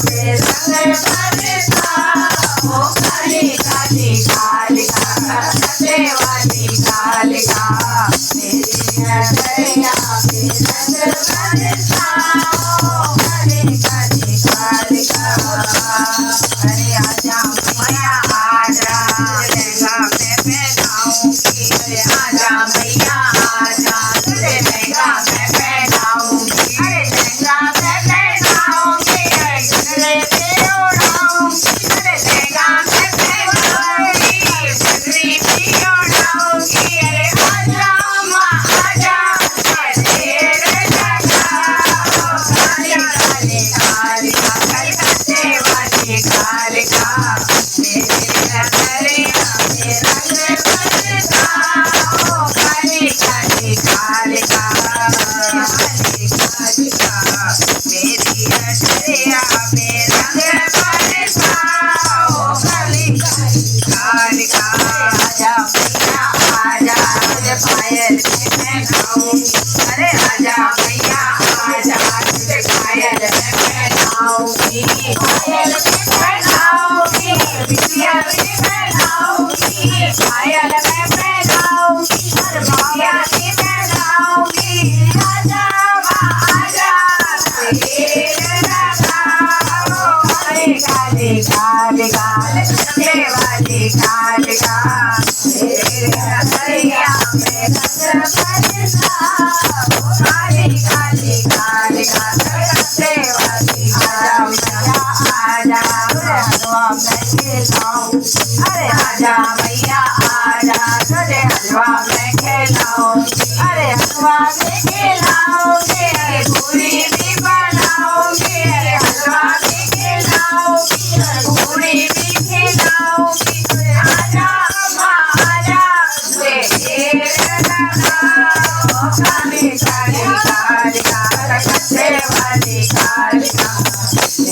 पे रंग बरसाओ काली काली कालिका कलकत्ते वाली कालिका मेरी नगरिया पे रंग बरसाओ काली काली कालिका। अरे आजा मैया आजा लहंगा मैं पहनाऊंगी। अरे आजा मैया आजा तुझे लहंगा मैं पहनाऊंगी। अरे लहंगा मैं पहनाऊंगी गले पे ओढ़ाऊंगी। अरे लहंगा मैं पहनाऊंगी छतरी भी ओढ़ाऊंगी। अरे आजा माँ आजा देर लगाओ काली काली कालिका कलकत्ते वाली कालिका मेरी नगरिया पे रंग बरसाओ काली काली कालिका काली कालिका मेरी नगरिया पे रंग बरसाओ काली काली कालिका। आजा मैया आजा तुझे पायल मैं पहनाऊंगी। अरे आजा मैया आजा तुझे पायल मैं पहनाऊंगी। पायल मैं पहनाऊंगी बिटिया भी पहनाऊंगी। पायल मैं पहनाऊंगी हर बाबा भी पहनाऊंगी। आजा माँ आजा देर लगाओ काली काली कालिका कलकत्ते वाली कालिका मेरे नगरिया पे रंग बरसाओ काली काली कालिका कलकत्ते वाली आजा मैया आजा तुझे हलवा मैं खिलाऊं। अरे आजा मैया आजा तुझे हलवा मैं खिलाऊं। अरे हलवा भी खिलाऊंगी अरे पूरी भी बनाऊंगी। अरे हलवा भी खिलाऊंगी अरे पूरी भी खिलाऊंगी। अरे आजा माँ आजा देर लगाओ काली काली कालिका कलकत्ते वाली कालिका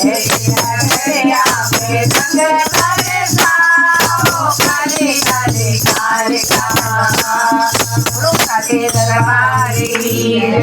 मेरी नगरिया पे रंग बरसाओ काली काली कालिका। गुरु का दरबारी